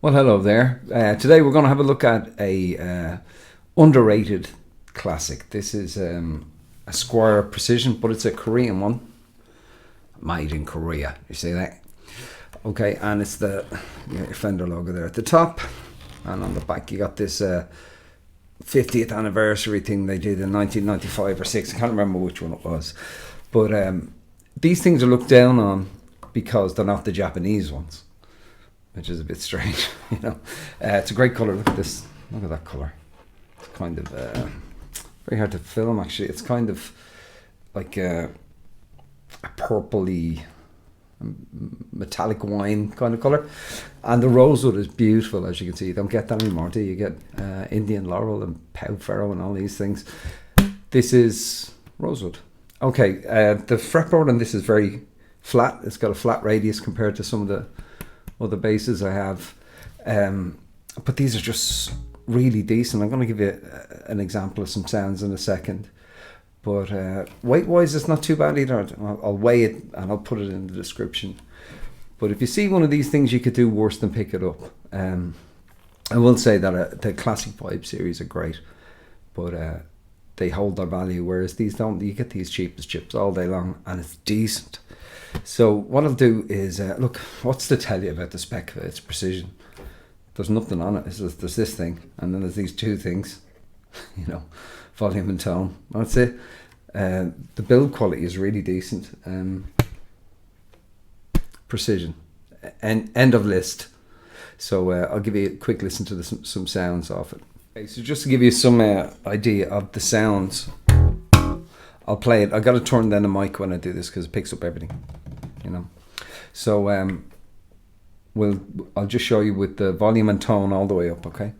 Well, hello there. Today we're going to have a look at a underrated classic. This is a Squier Precision, but it's a Korean one, made in Korea. You see that? Okay, and it's the your Fender logo there at the top, and on the back you got this 50th anniversary thing they did in 1995 or 6. I can't remember which one it was, but these things are looked down on because they're not the Japanese ones, which is a bit strange, you know. It's a great color. Look at this. Look at that color. It's kind of very hard to film. Actually, it's kind of like a purpley, metallic wine kind of color, and the rosewood is beautiful. As you can see, you don't get that anymore, do you? You get Indian laurel and Pau Ferro and all these things. This is rosewood. Okay, the fretboard on this is very flat. It's got a flat radius compared to some of the other basses I have, but these are just really decent. I'm going to give you an example of some sounds in a second, but weight wise it's not too bad either. I'll weigh it and I'll put it in the description, but if you see one of these things you could do worse than pick it up. I will say that the Classic Vibe series are great, but they hold their value, whereas these don't. You get these cheap as chips all day long and it's decent. So what I'll do is, look, what's to tell you about the spec of it? It's Precision. There's nothing on it. There's this thing, and then there's these two things, you know, volume and tone. That's it. The build quality is really decent. Precision. End of list. So I'll give you a quick listen to some sounds off it. Okay, so just to give you some idea of the sounds, I'll play it. I got to turn down the mic when I do this because it picks up everything, you know. So I'll just show you with the volume and tone all the way up, okay?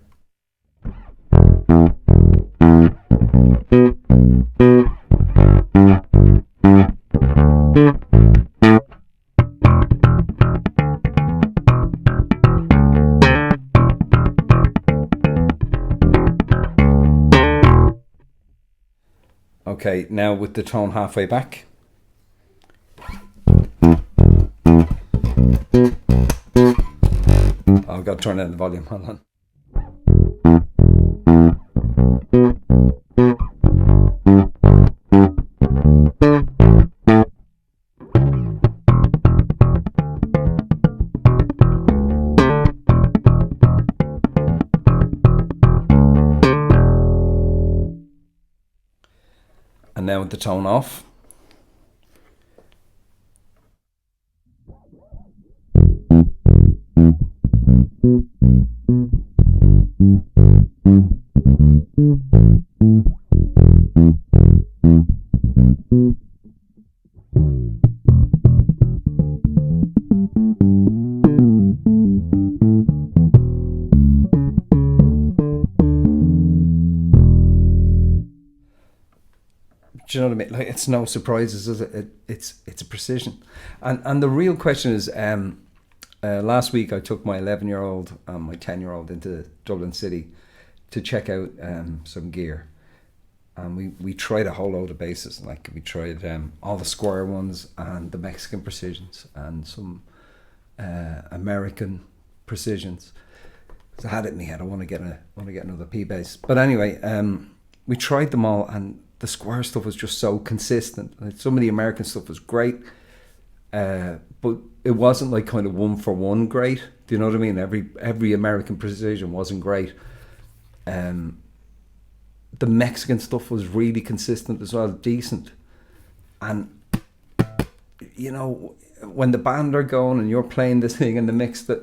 Okay, now with the tone halfway back. I've got to turn down the volume, hold on. And now with the tone off. Do you know what I mean? Like, it's no surprises, is it? It's a Precision, and the real question is, last week I took my 11-year-old and my 10-year-old into Dublin City to check out some gear, and we tried a whole load of basses. Like, we tried all the Squier ones and the Mexican Precisions and some American Precisions. So I had it in my head, I want to get another P bass. But anyway, we tried them all, and the Squier stuff was just so consistent. Like, some of the American stuff was great, but it wasn't like kind of one for one great. Do you know what I mean? Every American Precision wasn't great. The Mexican stuff was really consistent as well, decent. And you know, when the band are going and you're playing this thing in the mix, that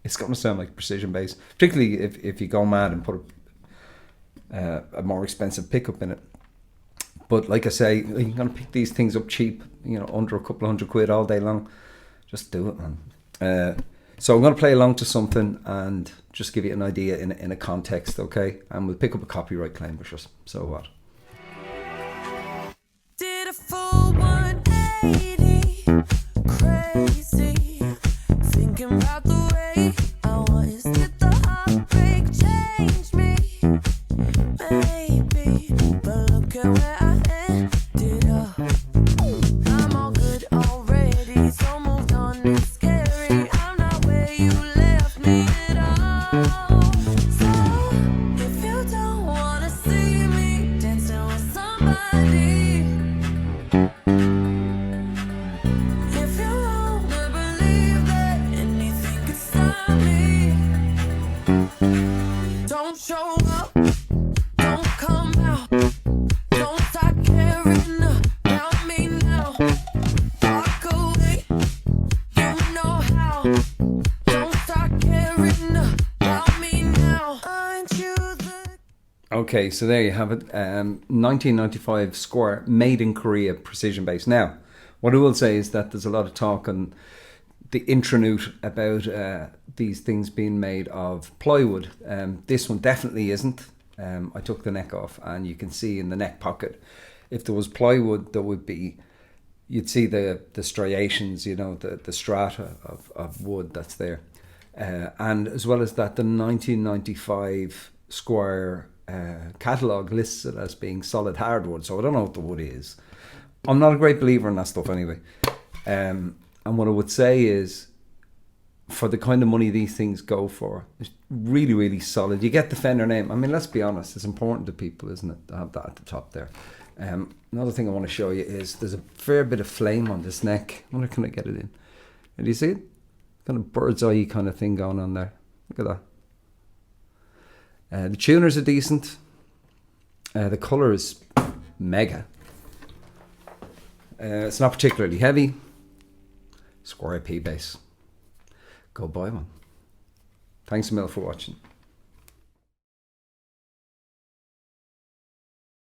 it's going to sound like Precision bass, particularly if you go mad and put a more expensive pickup in it. But like I say, you're going to pick these things up cheap, you know, under a couple of £100 all day long. Just do it, man. So I'm going to play along to something and just give you an idea in a context, okay? And we'll pick up a copyright claim, which is so what. Did a full 180, crazy, thinking about the way I was. Did the heartbreak change me? Maybe, but look at where I ended up. I'm all good already, so moved on. It's scary, I'm not where you left me. now. Don't start caring about me now. Aren't you the Okay, so there you have it. 1995 Squier, made in Korea, precision bass. Now, what I will say is that there's a lot of talk on the intranet about these things being made of plywood. This one definitely isn't. I took the neck off, and you can see in the neck pocket, if there was plywood, there would be, you'd see the striations, you know, the strata of wood that's there. And as well as that, the 1995 Squier catalogue lists it as being solid hardwood, so I don't know what the wood is. I'm not a great believer in that stuff anyway. And what I would say is, for the kind of money these things go for, it's really, really solid. You get the Fender name. I mean, let's be honest, it's important to people, isn't it, to have that at the top there. Another thing I want to show you is there's a fair bit of flame on this neck. I wonder, can I get it in? And do you see it? Kind of bird's eye kind of thing going on there. Look at that. The tuners are decent. The colour is mega. It's not particularly heavy. Squier P bass. Go buy one. Thanks a mil for watching.